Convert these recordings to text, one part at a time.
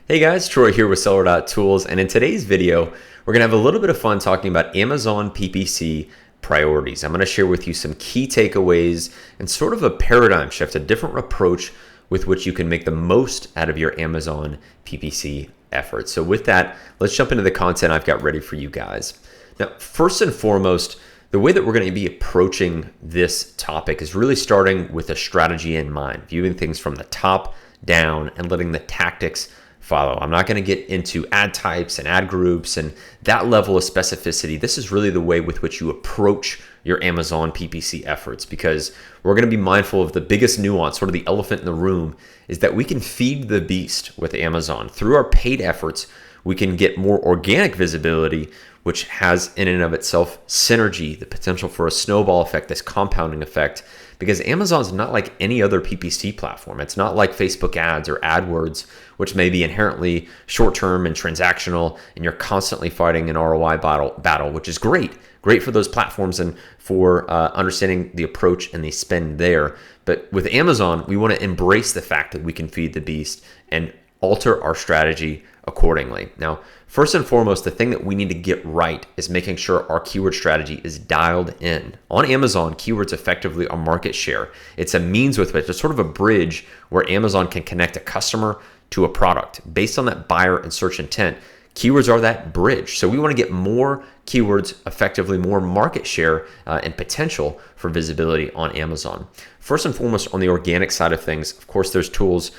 Hey guys, Troy here with Seller.Tools, and in today's video, we're going to have a little bit of fun talking about Amazon PPC priorities. I'm going to share with you some key takeaways and sort of a paradigm shift, a different approach with which you can make the most out of your Amazon PPC efforts. So with that, let's jump into the content I've got ready for you guys. Now, first and foremost, the way that we're going to be approaching this topic is really starting with a strategy in mind, viewing things from the top down and letting the tactics follow. I'm not going to get into ad types and ad groups and that level of specificity. This is really the way with which you approach your Amazon PPC efforts, because we're going to be mindful of the biggest nuance, sort of the elephant in the room, is that we can feed the beast with Amazon. Through our paid efforts, we can get more organic visibility, which has in and of itself synergy, the potential for a snowball effect, this compounding effect, because Amazon's not like any other PPC platform. It's not like Facebook ads or AdWords, which may be inherently short-term and transactional, and you're constantly fighting an ROI battle, which is great for those platforms and for understanding the approach and the spend there. But with Amazon, we want to embrace the fact that we can feed the beast and alter our strategy accordingly. Now, first and foremost, the thing that we need to get right is making sure our keyword strategy is dialed in. On Amazon, keywords effectively are market share. It's a means with which, it's sort of a bridge where Amazon can connect a customer to a product. Based on that buyer and search intent, keywords are that bridge. So we want to get more keywords, effectively more market share and potential for visibility on Amazon. First and foremost, on the organic side of things, of course, there's tools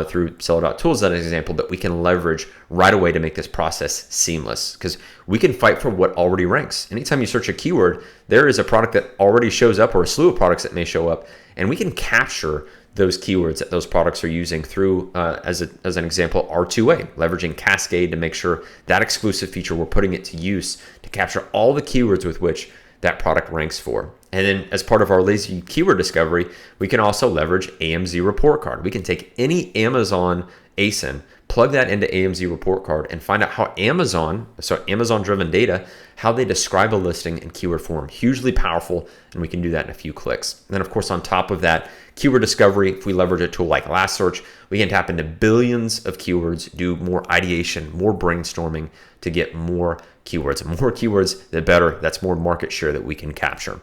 through Seller.Tools, as an example, that we can leverage right away to make this process seamless, because we can fight for what already ranks. Anytime you search a keyword, there is a product that already shows up or a slew of products that may show up, and we can capture those keywords that those products are using through, as an example, R2A, leveraging Cascade to make sure that exclusive feature, we're putting it to use to capture all the keywords with which that product ranks for. And then as part of our lazy keyword discovery, we can also leverage AMZ Report Card. We can take any Amazon ASIN, plug that into AMZ Report Card, and find out how Amazon-driven data, how they describe a listing in keyword form. Hugely powerful, and we can do that in a few clicks. And then, of course, on top of that, keyword discovery, if we leverage a tool like Last Search, we can tap into billions of keywords, do more ideation, more brainstorming to get more keywords. The more keywords, the better. That's more market share that we can capture.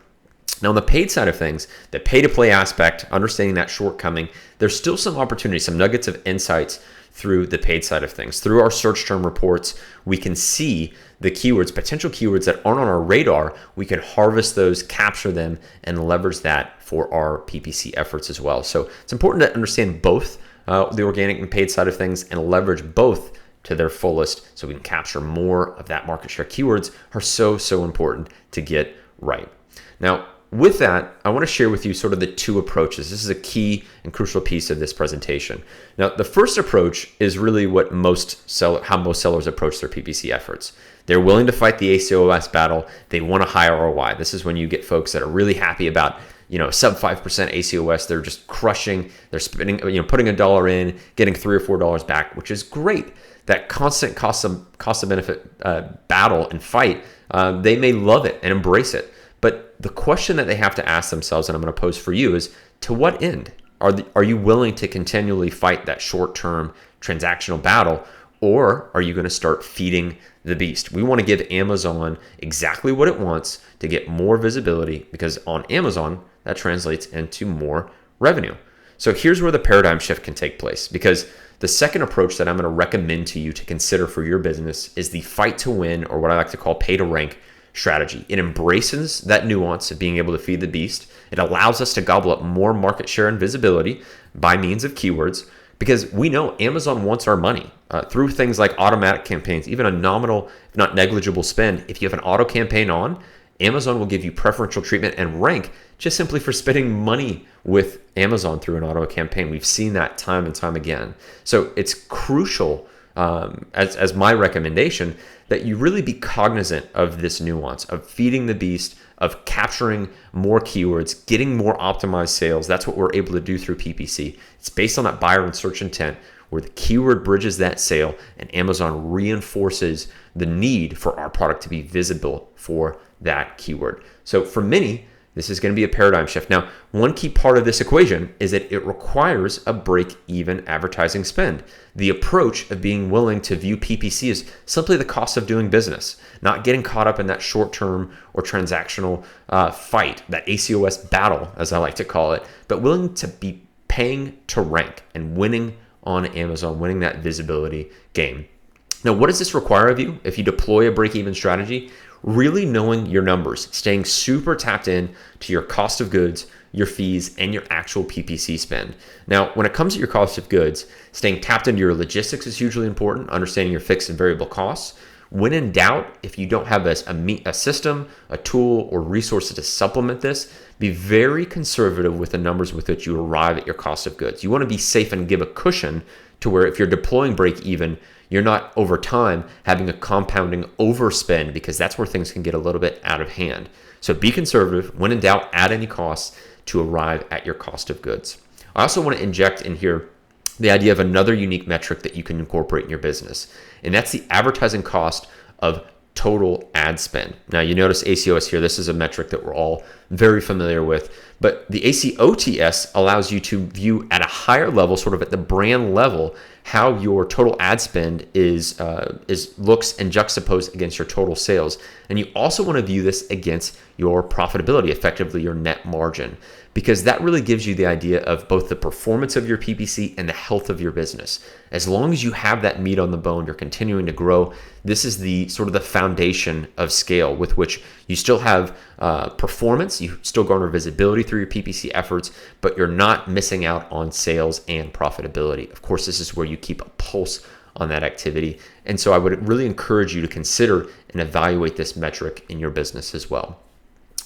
Now, on the paid side of things, the pay-to-play aspect, understanding that shortcoming, there's still some opportunities, some nuggets of insights through the paid side of things. Through our search term reports, we can see the keywords, potential keywords that aren't on our radar. We can harvest those, capture them, and leverage that for our PPC efforts as well. So it's important to understand both the organic and paid side of things and leverage both to their fullest so we can capture more of that market share. Keywords are so important to get right. Now, with that, I want to share with you sort of the two approaches. This is a key and crucial piece of this presentation. Now, the first approach is really what how most sellers approach their PPC efforts. They're willing to fight the ACOS battle. They want a high ROI. This is when you get folks that are really happy about, sub 5% ACOS. They're just crushing. They're spending, putting $1 in, getting $3 or $4 back, which is great. That constant cost of benefit battle and fight, they may love it and embrace it. But the question that they have to ask themselves, and I'm going to pose for you, is to what end? Are you willing to continually fight that short-term transactional battle, or are you going to start feeding the beast? We want to give Amazon exactly what it wants to get more visibility, because on Amazon, that translates into more revenue. So here's where the paradigm shift can take place, because the second approach that I'm going to recommend to you to consider for your business is the fight to win, or what I like to call pay to rank strategy. It embraces that nuance of being able to feed the beast. It allows us to gobble up more market share and visibility by means of keywords, because we know Amazon wants our money through things like automatic campaigns, even a nominal, if not negligible spend. If you have an auto campaign on, Amazon will give you preferential treatment and rank just simply for spending money with Amazon through an auto campaign. We've seen that time and time again. So it's crucial, as my recommendation, that you really be cognizant of this nuance of feeding the beast, of capturing more keywords, getting more optimized sales. That's what we're able to do through PPC. It's based on that buyer and search intent, where the keyword bridges that sale and Amazon reinforces the need for our product to be visible for that keyword. So for many, This is going to be a paradigm shift. Now, one key part of this equation is that it requires a break-even advertising spend. The approach of being willing to view PPC as simply the cost of doing business, not getting caught up in that short-term or transactional fight, that ACOS battle, as I like to call it, but willing to be paying to rank and winning on Amazon, winning that visibility game. Now, what does this require of you if you deploy a break-even strategy? Really knowing your numbers, staying super tapped in to your cost of goods, your fees, and your actual PPC spend. Now, when it comes to your cost of goods, staying tapped into your logistics is hugely important, understanding your fixed and variable costs. When in doubt, if you don't have a system, a tool, or resources to supplement this, be very conservative with the numbers with which you arrive at your cost of goods. You want to be safe and give a cushion to where if you're deploying break even, you're not over time having a compounding overspend, because that's where things can get a little bit out of hand. So be conservative. When in doubt, add any costs to arrive at your cost of goods. I also want to inject in here the idea of another unique metric that you can incorporate in your business, and that's the advertising cost of total ad spend. Now, you notice ACOS here. This is a metric that we're all very familiar with, but the ACOTS allows you to view at a higher level, sort of at the brand level, how your total ad spend looks and juxtaposed against your total sales. And you also want to view this against your profitability, effectively your net margin, because that really gives you the idea of both the performance of your PPC and the health of your business. As long as you have that meat on the bone, you're continuing to grow. This is the sort of the foundation of scale with which you still have performance, you still garner visibility through your PPC efforts, but you're not missing out on sales and profitability. Of course, this is where you keep a pulse on that activity. And so I would really encourage you to consider and evaluate this metric in your business as well.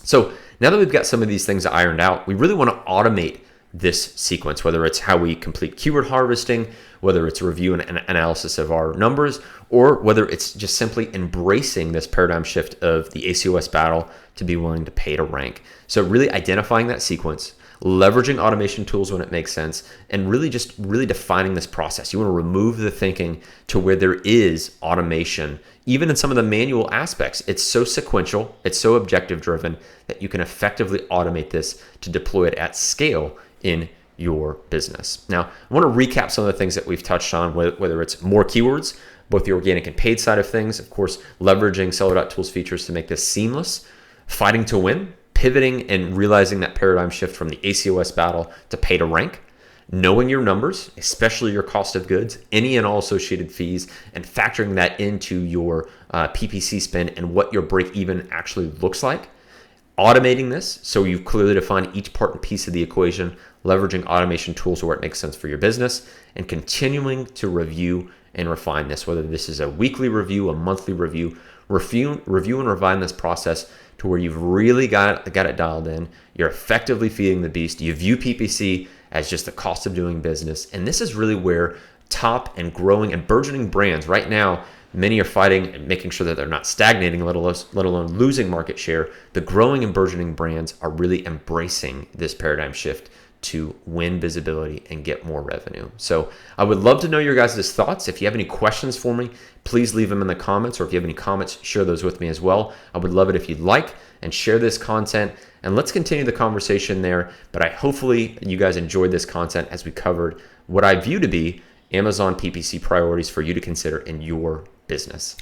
So now that we've got some of these things ironed out, we really want to automate this sequence, whether it's how we complete keyword harvesting, whether it's review and analysis of our numbers, or whether it's just simply embracing this paradigm shift of the ACOS battle to be willing to pay to rank. So really identifying that sequence, leveraging automation tools when it makes sense, and really defining this process. You want to remove the thinking to where there is automation, even in some of the manual aspects. It's so sequential, it's so objective driven that you can effectively automate this to deploy it at scale in your business. Now, I want to recap some of the things that we've touched on, whether it's more keywords, both the organic and paid side of things, of course, leveraging Seller.Tools features to make this seamless, fighting to win, pivoting and realizing that paradigm shift from the ACOS battle to pay to rank, knowing your numbers, especially your cost of goods, any and all associated fees, and factoring that into your PPC spend and what your break even actually looks like. Automating this so you've clearly defined each part and piece of the equation, leveraging automation tools where it makes sense for your business, and continuing to review and refine this, whether this is a weekly review, a monthly review and refine this process to where you've really got it dialed in. You're effectively feeding the beast. You view PPC as just the cost of doing business. And this is really where top and growing and burgeoning brands right now, many are fighting and making sure that they're not stagnating, let alone losing market share. The growing and burgeoning brands are really embracing this paradigm shift to win visibility and get more revenue. So I would love to know your guys' thoughts. If you have any questions for me, please leave them in the comments, or if you have any comments, share those with me as well. I would love it if you'd like and share this content, and let's continue the conversation there. But hopefully you guys enjoyed this content as we covered what I view to be Amazon PPC priorities for you to consider in your business.